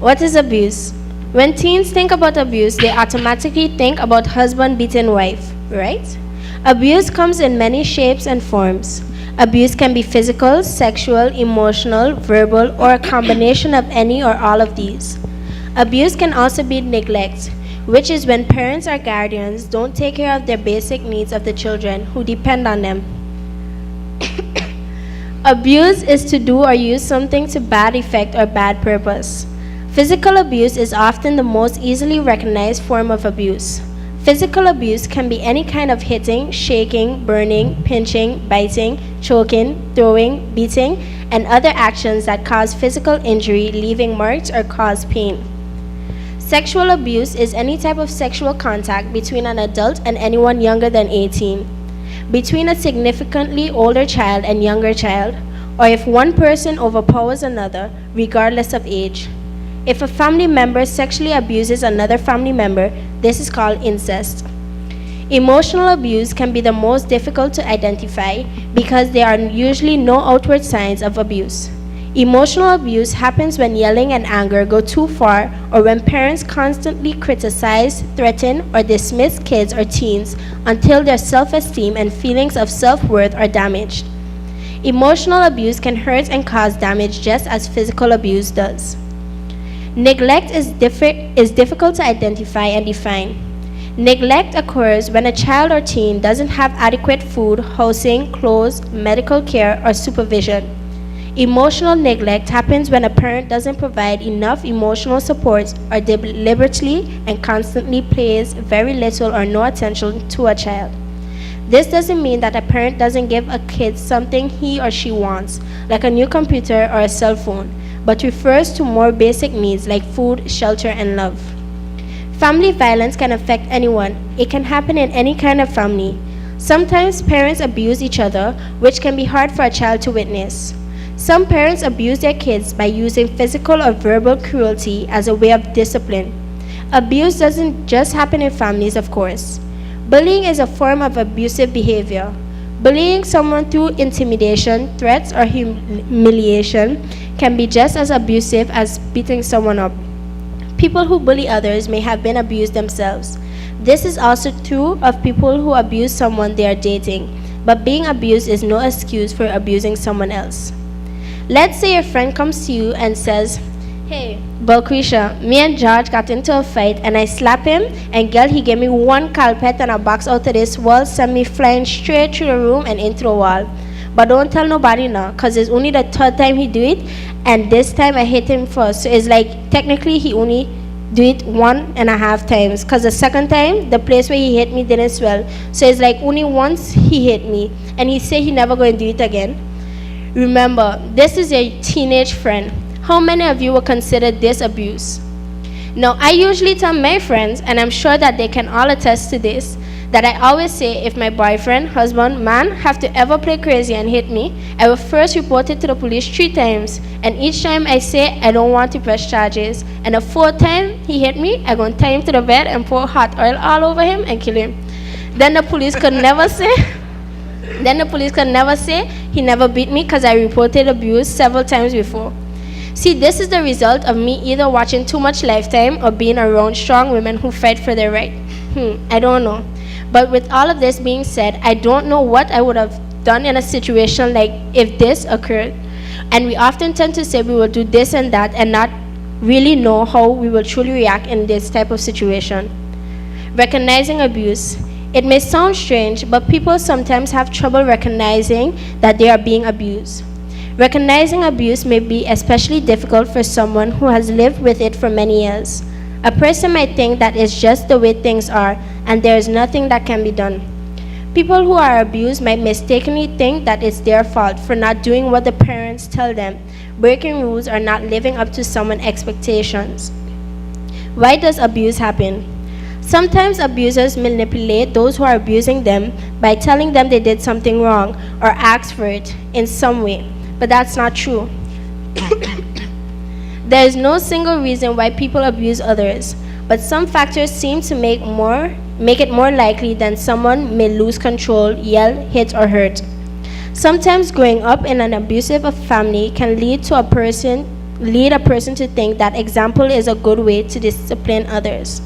What is abuse? When teens think about abuse, they automatically think about husband beating wife, right? Abuse comes in many shapes and forms. Abuse can be physical, sexual, emotional, verbal, or a combination of any or all of these. Abuse can also be neglect, which is when parents or guardians don't take care of their basic needs of the children who depend on them. Abuse is to do or use something to bad effect or bad purpose. Physical abuse is often the most easily recognized form of abuse. Physical abuse can be any kind of hitting, shaking, burning, pinching, biting, choking, throwing, beating, and other actions that cause physical injury, leaving marks or cause pain. Sexual abuse is any type of sexual contact between an adult and anyone younger than 18, between a significantly older child and younger child, or if one person overpowers another, regardless of age. If a family member sexually abuses another family member, this is called incest. Emotional abuse can be the most difficult to identify because there are usually no outward signs of abuse. Emotional abuse happens when yelling and anger go too far or when parents constantly criticize, threaten, or dismiss kids or teens until their self-esteem and feelings of self-worth are damaged. Emotional abuse can hurt and cause damage just as physical abuse does. Neglect is difficult to identify and define. Neglect occurs when a child or teen doesn't have adequate food, housing, clothes, medical care, or supervision. Emotional neglect happens when a parent doesn't provide enough emotional support or deliberately and constantly pays very little or no attention to a child. This doesn't mean that a parent doesn't give a kid something he or she wants, like a new computer or a cell phone, but refers to more basic needs like food, shelter, and love. Family violence can affect anyone. It can happen in any kind of family. Sometimes parents abuse each other, which can be hard for a child to witness. Some parents abuse their kids by using physical or verbal cruelty as a way of discipline. Abuse doesn't just happen in families, of course. Bullying is a form of abusive behavior. Bullying someone through intimidation, threats, or humiliation can be just as abusive as beating someone up. People who bully others may have been abused themselves. This is also true of people who abuse someone they are dating, but being abused is no excuse for abusing someone else. Let's say a friend comes to you and says, "Hey, Balquisha, me and George got into a fight and I slapped him and girl, he gave me one carpet and a box out of this wall, sent me flying straight through the room and into the wall. But don't tell nobody now, cause it's only the third time he do it, and this time I hit him first. So it's like technically he only do it 1.5 times, cause the second time the place where he hit me didn't swell. So it's like only once he hit me, and he said he never going to do it again." Remember, this is your teenage friend. How many of you will consider this abuse? Now, I usually tell my friends, and I'm sure that they can all attest to this, that I always say if my boyfriend, husband, man have to ever play crazy and hit me, I will first report it to the police 3 times. And each time I say I don't want to press charges. And the 4th time he hit me, I go tie him to the bed and pour hot oil all over him and kill him. Then the police could never say, he never beat me because I reported abuse several times before. See, this is the result of me either watching too much Lifetime or being around strong women who fight for their right. I don't know. But with all of this being said, I don't know what I would have done in a situation like if this occurred. And we often tend to say we will do this and that and not really know how we will truly react in this type of situation. Recognizing abuse. It may sound strange, but people sometimes have trouble recognizing that they are being abused. Recognizing abuse may be especially difficult for someone who has lived with it for many years. A person might think that it's just the way things are and there is nothing that can be done. People who are abused might mistakenly think that it's their fault for not doing what the parents tell them, breaking rules, or not living up to someone's expectations. Why does abuse happen? Sometimes abusers manipulate those who are abusing them by telling them they did something wrong or asked for it in some way, but that's not true. There is no single reason why people abuse others, but some factors seem to make it more likely that someone may lose control, yell, hit, or hurt. Sometimes growing up in an abusive family can lead to a person lead a person to think that example is a good way to discipline others.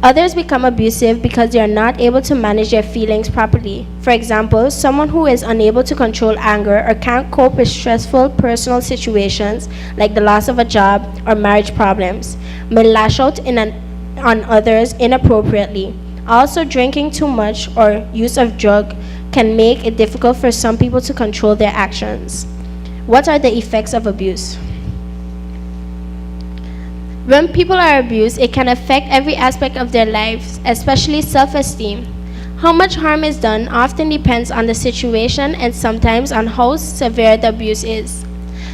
Others become abusive because they are not able to manage their feelings properly. For example, someone who is unable to control anger or can't cope with stressful personal situations like the loss of a job or marriage problems may lash out on others inappropriately. Also, drinking too much or use of drug can make it difficult for some people to control their actions. What are the effects of abuse? When people are abused, it can affect every aspect of their lives, especially self-esteem. How much harm is done often depends on the situation and sometimes on how severe the abuse is.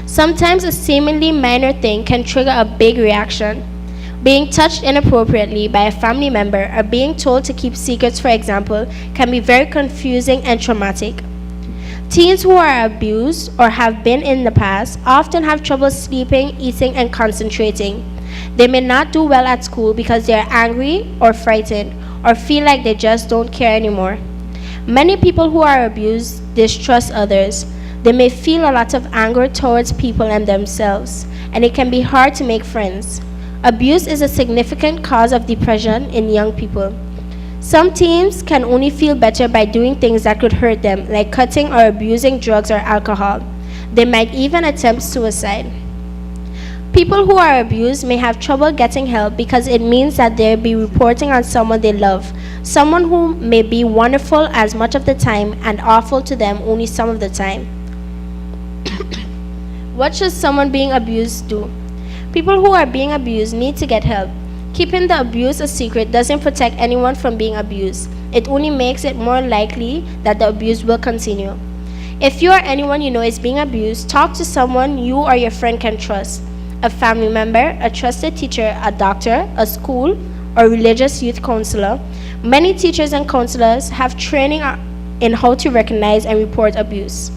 Sometimes a seemingly minor thing can trigger a big reaction. Being touched inappropriately by a family member or being told to keep secrets, for example, can be very confusing and traumatic. Teens who are abused or have been in the past often have trouble sleeping, eating, and concentrating. They may not do well at school because they are angry or frightened or feel like they just don't care anymore. Many people who are abused distrust others. They may feel a lot of anger towards people and themselves, and it can be hard to make friends. Abuse is a significant cause of depression in young people. Some teens can only feel better by doing things that could hurt them, like cutting or abusing drugs or alcohol. They might even attempt suicide. People who are abused may have trouble getting help because it means that they'll be reporting on someone they love, someone who may be wonderful as much of the time and awful to them only some of the time. What should someone being abused do? People who are being abused need to get help. Keeping the abuse a secret doesn't protect anyone from being abused. It only makes it more likely that the abuse will continue. If you or anyone you know is being abused, talk to someone you or your friend can trust. A family member, a trusted teacher, a doctor, a school, or religious youth counselor. Many teachers and counselors have training in how to recognize and report abuse.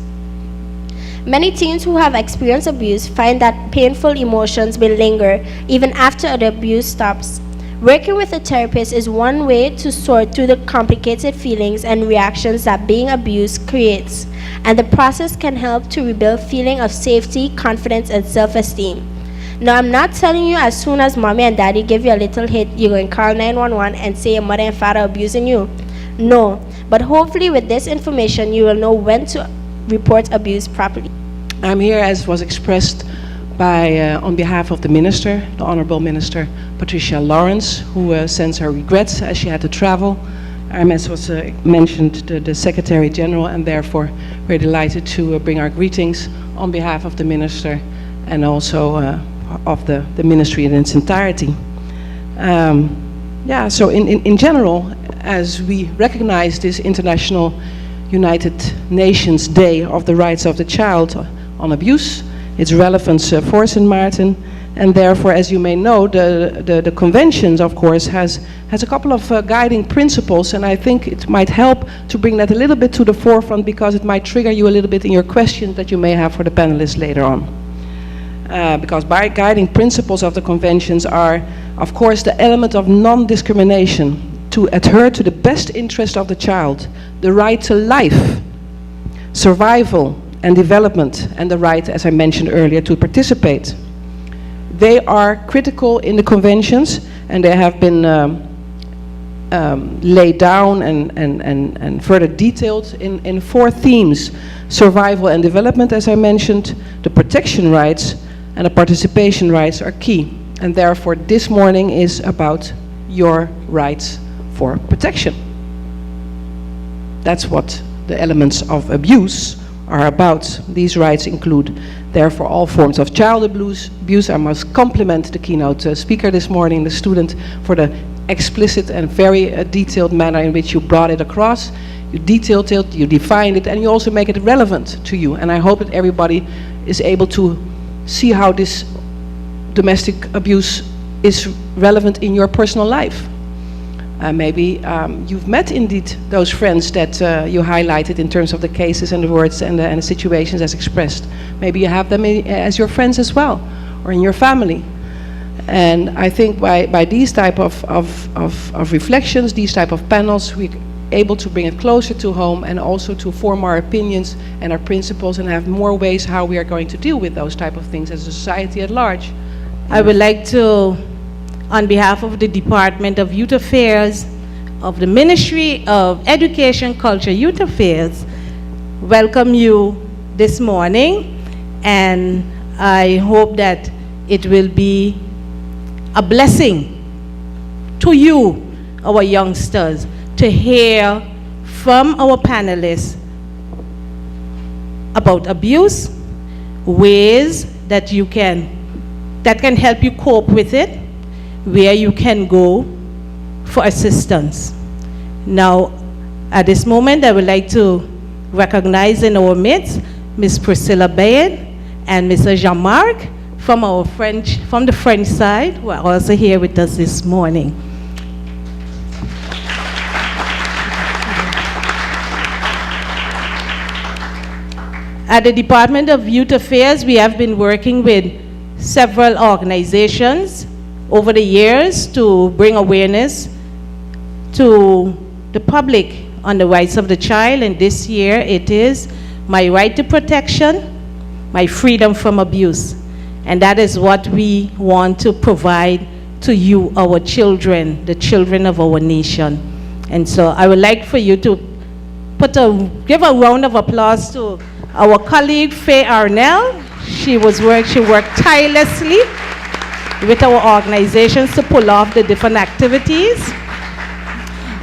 Many teens who have experienced abuse find that painful emotions will linger even after the abuse stops. Working with a therapist is one way to sort through the complicated feelings and reactions that being abused creates, and the process can help to rebuild feeling of safety, confidence, and self-esteem. Now, I'm not telling you as soon as mommy and daddy give you a little hit, you're going to call 911 and say your mother and father are abusing you. No, but hopefully with this information, you will know when to report abuse properly. I'm here, as was expressed by, on behalf of the Minister, the Honorable Minister Patricia Lawrence, who sends her regrets as she had to travel. I'm, as was mentioned, the Secretary General, and therefore we're delighted to bring our greetings on behalf of the Minister and also of the Ministry in its entirety. So in general, as we recognize this International United Nations Day of the Rights of the Child on abuse, its relevance for St. Martin, and therefore, as you may know, the conventions, of course, has a couple of guiding principles, and I think it might help to bring that a little bit to the forefront because it might trigger you a little bit in your questions that you may have for the panelists later on. Because by guiding principles of the conventions are, of course, the element of non-discrimination, to adhere to the best interest of the child, the right to life, survival and development, and the right, as I mentioned earlier, to participate. They are critical in the conventions, and they have been laid down and further detailed in 4 themes: survival and development, as I mentioned, the protection rights, and the participation rights are key. And therefore, this morning is about your rights for protection. That's what the elements of abuse are about. These rights include, therefore, all forms of child abuse. I must compliment the keynote speaker this morning, the student, for the explicit and very detailed manner in which you brought it across. You detailed it, you defined it, and you also make it relevant to you. And I hope that everybody is able to see how this domestic abuse is relevant in your personal life. Maybe you've met indeed those friends that you highlighted in terms of the cases and the words and the situations as expressed. Maybe you have them as your friends as well, or in your family. And I think by these type of reflections, these type of panels, we able to bring it closer to home and also to form our opinions and our principles and have more ways how we are going to deal with those type of things as a society at large. I would like to, on behalf of the Department of Youth Affairs, of the Ministry of Education, Culture, Youth Affairs, welcome you this morning, and I hope that it will be a blessing to you, our youngsters, to hear from our panelists about abuse, ways that can help you cope with it, where you can go for assistance. Now, at this moment, I would like to recognize in our midst Ms. Priscilla Baird and Mr. Jean-Marc from the French side, who are also here with us this morning. At the Department of Youth Affairs, we have been working with several organizations over the years to bring awareness to the public on the rights of the child, and this year it is My Right to Protection, My Freedom from Abuse. And that is what we want to provide to you, our children, the children of our nation. And so I would like for you to give a round of applause to our colleague, Faye Arnell. She worked tirelessly with our organizations to pull off the different activities.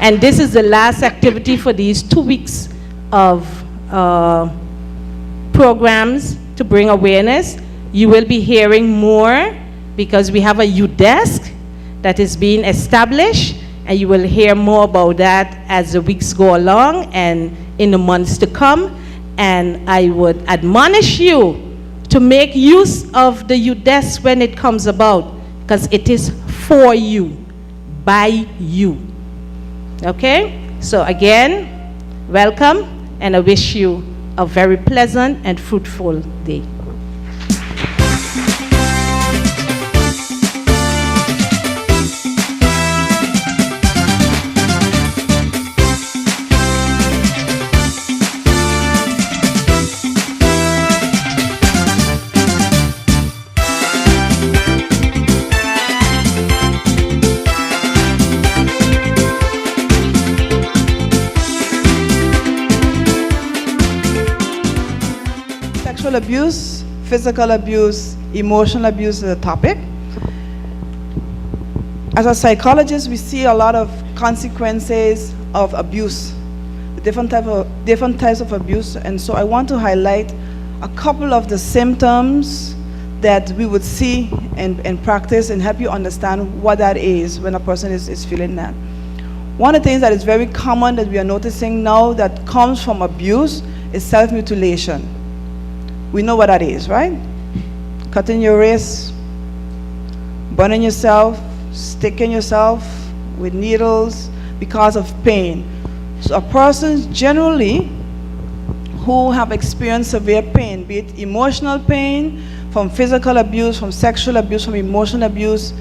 And this is the last activity for these 2 weeks of programs to bring awareness. You will be hearing more because we have a youth desk that is being established, and you will hear more about that as the weeks go along and in the months to come. And I would admonish you to make use of the youth desk when it comes about, because it is for you, by you. Okay? So again, welcome, and I wish you a very pleasant and fruitful day. Sexual abuse, physical abuse, emotional abuse is a topic. As a psychologist, we see a lot of consequences of abuse, different types of abuse, and so I want to highlight a couple of the symptoms that we would see in practice and help you understand what that is when a person is feeling that. One of the things that is very common that we are noticing now that comes from abuse is self-mutilation. We know what that is, right? Cutting your wrist, burning yourself, sticking yourself with needles because of pain. So a person generally who have experienced severe pain, be it emotional pain, from physical abuse, from sexual abuse, from emotional abuse,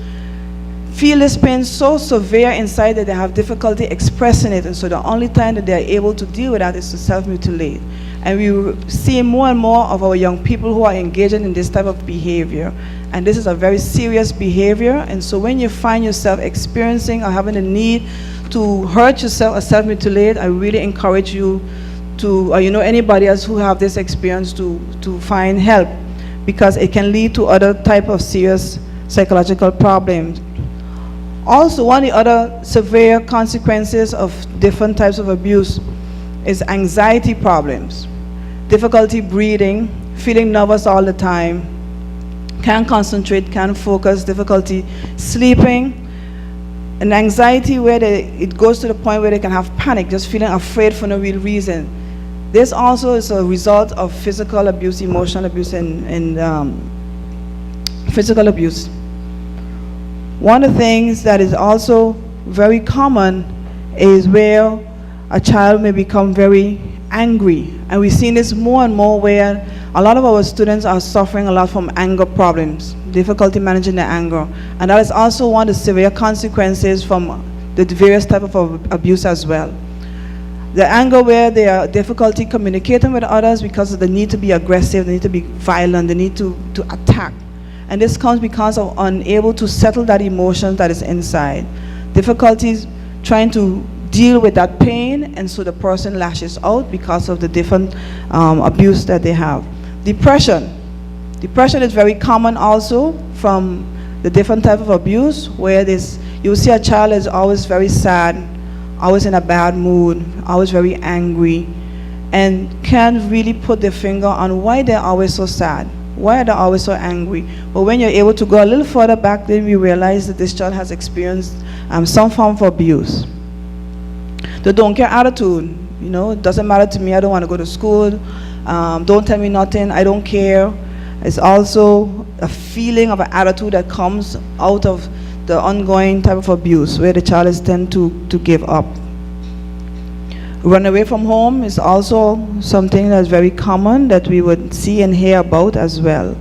feel this pain so severe inside that they have difficulty expressing it, and so the only time that they are able to deal with that is to self-mutilate. And we see more and more of our young people who are engaging in this type of behavior. And this is a very serious behavior. And so when you find yourself experiencing or having a need to hurt yourself or self-mutilate, I really encourage you to, or anybody else who have this experience to find help, because it can lead to other type of serious psychological problems. Also, one of the other severe consequences of different types of abuse is anxiety problems. Difficulty breathing, feeling nervous all the time, can't concentrate, can't focus, difficulty sleeping, and anxiety where it goes to the point where they can have panic, just feeling afraid for no real reason. This also is a result of physical abuse, emotional abuse, and physical abuse. One of the things that is also very common is where a child may become very angry. And we've seen this more and more where a lot of our students are suffering a lot from anger problems, difficulty managing their anger. And that is also one of the severe consequences from the various types of abuse as well. The anger where they are difficulty communicating with others because of the need to be aggressive, the need to be violent, the need to attack. And this comes because of unable to settle that emotion that is inside. Difficulties trying to deal with that pain, and so the person lashes out because of the different abuse that they have. Depression. Depression is very common also from the different type of abuse, where you see a child is always very sad, always in a bad mood, always very angry, and can't really put their finger on why they're always so sad, why are they always so angry. But when you're able to go a little further back, then we realize that this child has experienced some form of abuse. The don't care attitude, it doesn't matter to me, I don't want to go to school, don't tell me nothing, I don't care. It's also a feeling of an attitude that comes out of the ongoing type of abuse, where the child is tend to give up. Run away from home is also something that's very common that we would see and hear about as well.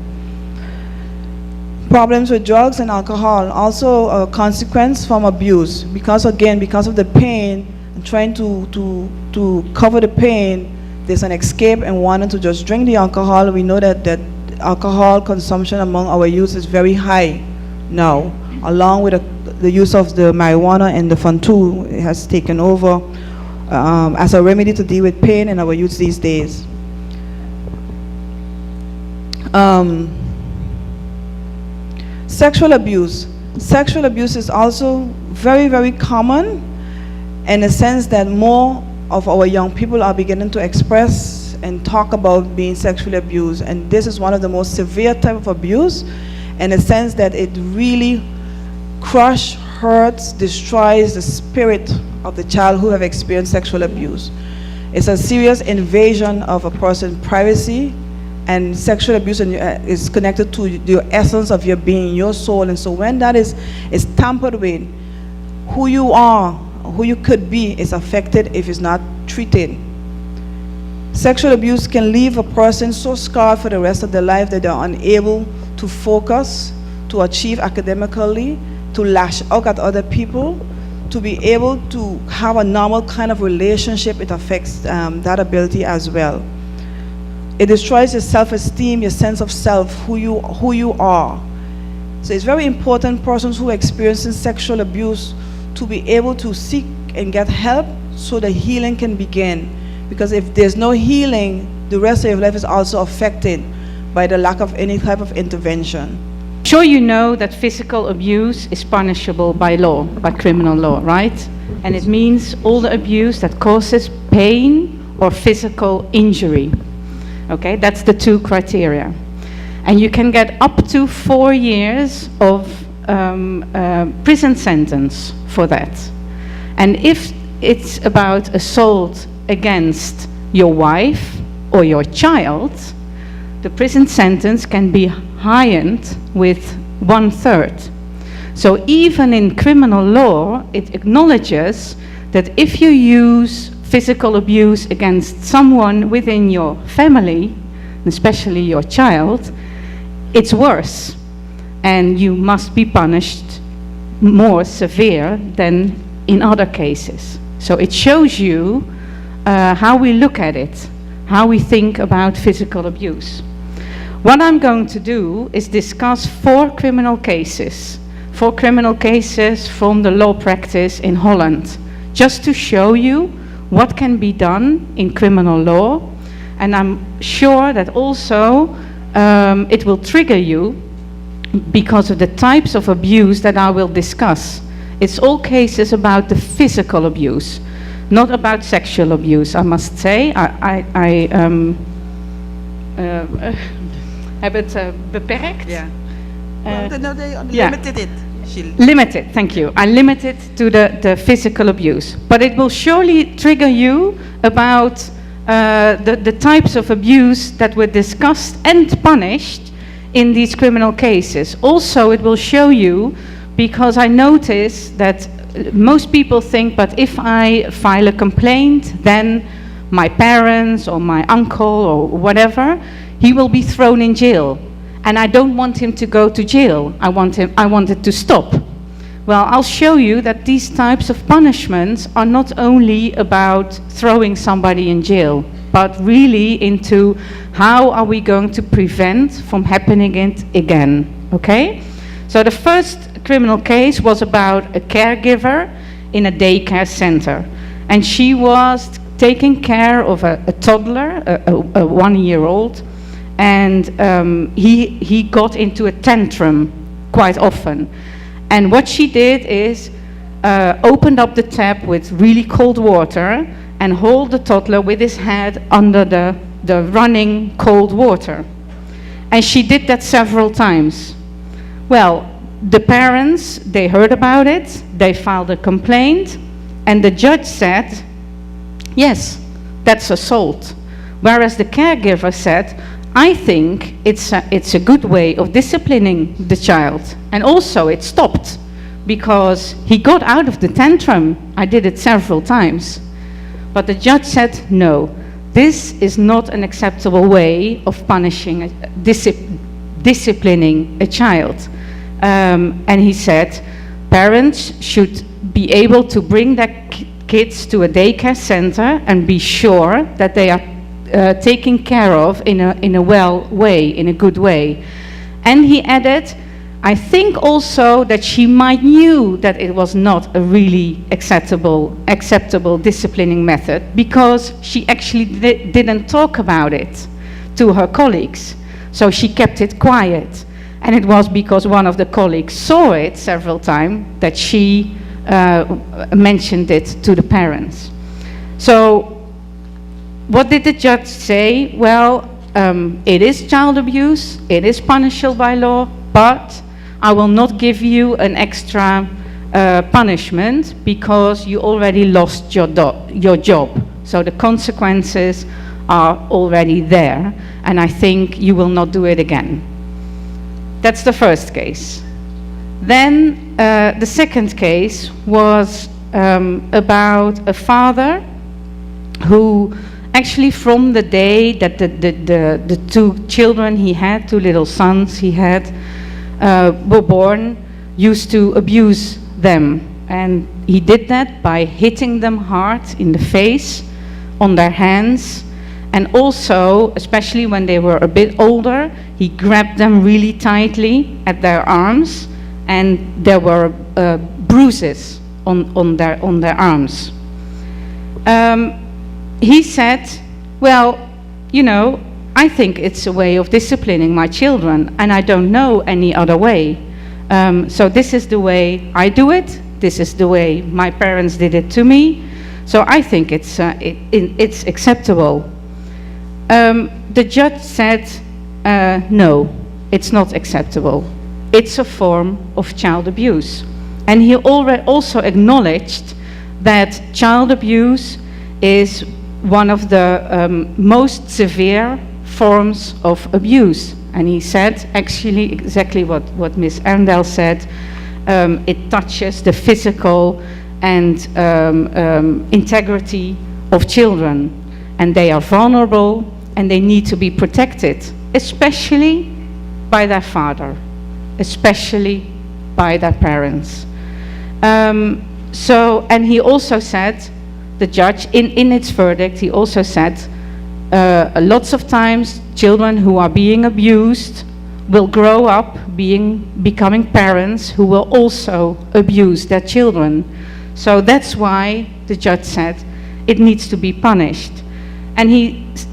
Problems with drugs and alcohol, also a consequence from abuse, because of the pain, and trying to cover the pain, there's an escape and wanting to just drink the alcohol. We know that alcohol consumption among our youth is very high now, along with the use of the marijuana and the Fantu. It has taken over as a remedy to deal with pain in our youth these days. Sexual abuse. Sexual abuse is also very, very common, in the sense that more of our young people are beginning to express and talk about being sexually abused. And this is one of the most severe type of abuse, in the sense that it really hurts, destroys the spirit of the child who have experienced sexual abuse. It's a serious invasion of a person's privacy, and sexual abuse is connected to the essence of your being, your soul. And so when that is tampered with, who you are, who you could be, is affected if it's not treated. Sexual abuse can leave a person so scarred for the rest of their life that they're unable to focus, to achieve academically, to lash out at other people, to be able to have a normal kind of relationship. It affects that ability as well. It destroys your self-esteem, your sense of self, who you are. So it's very important, persons who are experiencing sexual abuse, to be able to seek and get help so the healing can begin. Because if there's no healing, the rest of your life is also affected by the lack of any type of intervention. I'm sure you know that physical abuse is punishable by law, by criminal law, right? And it means all the abuse that causes pain or physical injury. Okay, that's the two criteria. And you can get up to 4 years of prison sentence for that. And if it's about assault against your wife or your child, the prison sentence can be heightened with 1/3. So even in criminal law, it acknowledges that if you use physical abuse against someone within your family, especially your child, it's worse, and you must be punished more severe than in other cases. So it shows you how we look at it, how we think about physical abuse. What I'm going to do is discuss 4 criminal cases from the law practice in Holland, just to show you what can be done in criminal law. And I'm sure that also it will trigger you because of the types of abuse that I will discuss. It's all cases about the physical abuse, not about sexual abuse, I must say. I heb het beperkt. Yeah. No, they yeah. limited it. Limited, thank you. I limited to the physical abuse. But it will surely trigger you about the types of abuse that were discussed and punished in these criminal cases. Also, it will show you, because I notice that most people think, but if I file a complaint, then my parents or my uncle or whatever, he will be thrown in jail. And I don't want him to go to jail. I want it to stop. Well, I'll show you that these types of punishments are not only about throwing somebody in jail, but really into how are we going to prevent from happening it again, okay? So the first criminal case was about a caregiver in a daycare center. And she was taking care of a toddler, a 1-year-old, and he got into a tantrum quite often. And what she did is opened up the tap with really cold water and hold the toddler with his head under the running cold water. And she did that several times. Well, the parents, they heard about it, they filed a complaint, and the judge said, yes, that's assault. Whereas the caregiver said, I think it's a good way of disciplining the child. And also it stopped because he got out of the tantrum. I did it several times. But the judge said, no, this is not an acceptable way of punishing, disciplining a child. And he said, parents should be able to bring their kids to a daycare center and be sure that they are taken care of in a well way, in a good way. And he added, I think also that she might knew that it was not a really acceptable disciplining method because she actually didn't talk about it to her colleagues. So she kept it quiet. And it was because one of the colleagues saw it several times that she mentioned it to the parents. So what did the judge say? Well, it is child abuse, it is punishable by law, but I will not give you an extra punishment because you already lost your job. So the consequences are already there, and I think you will not do it again. That's the first case. Then the second case was about a father who actually from the day that the 2 children he had, 2 little sons he had, were born, used to abuse them. And he did that by hitting them hard in the face, on their hands, and also, especially when they were a bit older, he grabbed them really tightly at their arms, and there were bruises on their arms. He said, well, you know, I think it's a way of disciplining my children, and I don't know any other way. So this is the way I do it. This is the way my parents did it to me. So I think it's acceptable. The judge said, no, it's not acceptable. It's a form of child abuse. And he also acknowledged that child abuse is one of the most severe forms of abuse. And he said, actually, exactly what Ms. Arndal said, it touches the physical and integrity of children. And they are vulnerable, and they need to be protected, especially by their father, especially by their parents. And he also said, the judge, in its verdict, he also said, lots of times children who are being abused will grow up becoming parents who will also abuse their children. So that's why the judge said it needs to be punished. And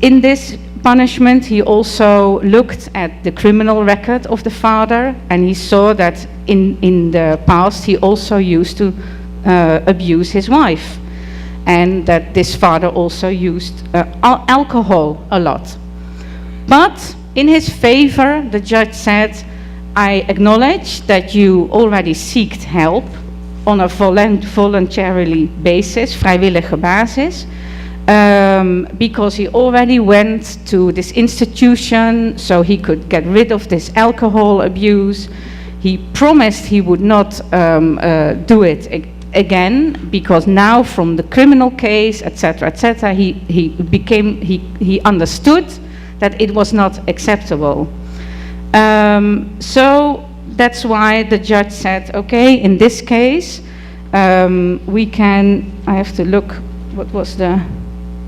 in this punishment, he also looked at the criminal record of the father, and he saw that in the past he also used to abuse his wife, and that this father also used alcohol a lot. But in his favor, the judge said, I acknowledge that you already sought help on a voluntarily basis, vrijwillige basis, because he already went to this institution so he could get rid of this alcohol abuse. He promised he would not do it again, because now from the criminal case, etc., he understood that it was not acceptable. So that's why the judge said, okay, in this case, I have to look, what was the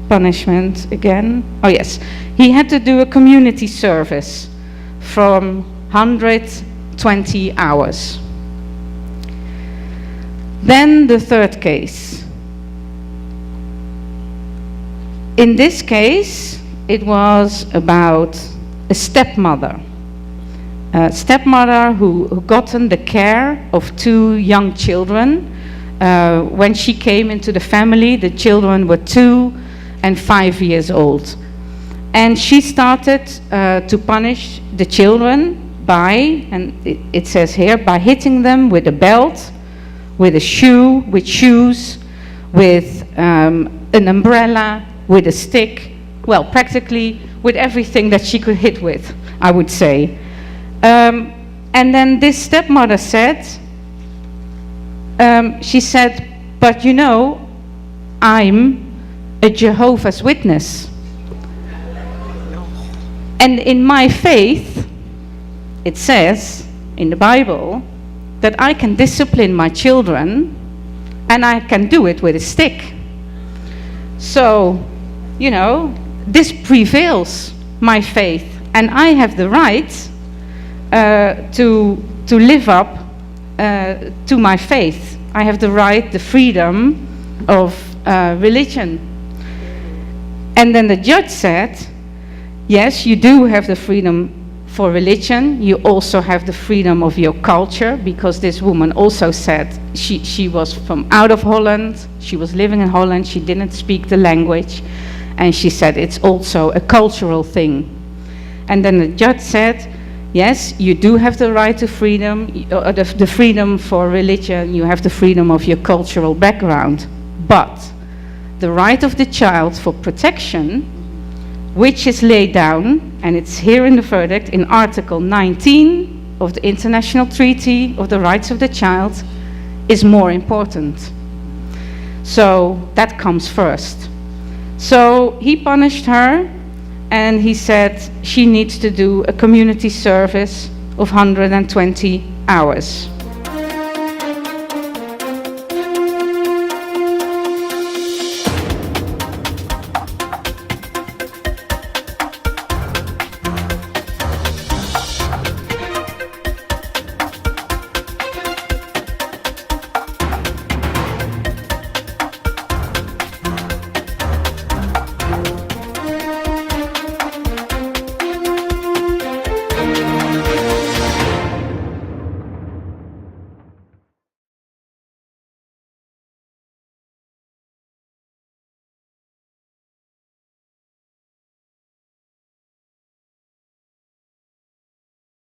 punishment again? Oh yes, he had to do a community service from 120 hours. Then the third case. In this case, it was about a stepmother. A stepmother who gotten the care of 2 young children. When she came into the family, the children were 2 and 5 years old. And she started to punish the children by, and it says here, by hitting them with a belt, with a shoe, with shoes, with an umbrella, with a stick, well, practically with everything that she could hit with, I would say. And then this stepmother said, she said, but you know, I'm a Jehovah's Witness. And in my faith, it says in the Bible that I can discipline my children and I can do it with a stick. So, you know, this prevails my faith, and I have the right to live up to my faith. I have the right, the freedom of religion. And then the judge said, yes, you do have the freedom for religion. You also have the freedom of your culture, because this woman also said she was from out of Holland. She was living in Holland. She didn't speak the language. And she said it's also a cultural thing. And then the judge said, yes, you do have the right to freedom, the freedom for religion. You have the freedom of your cultural background. But the right of the child for protection, which is laid down, and it's here in the verdict, in Article 19 of the International Treaty of the Rights of the Child, is more important. So that comes first. So he punished her, and he said she needs to do a community service of 120 hours.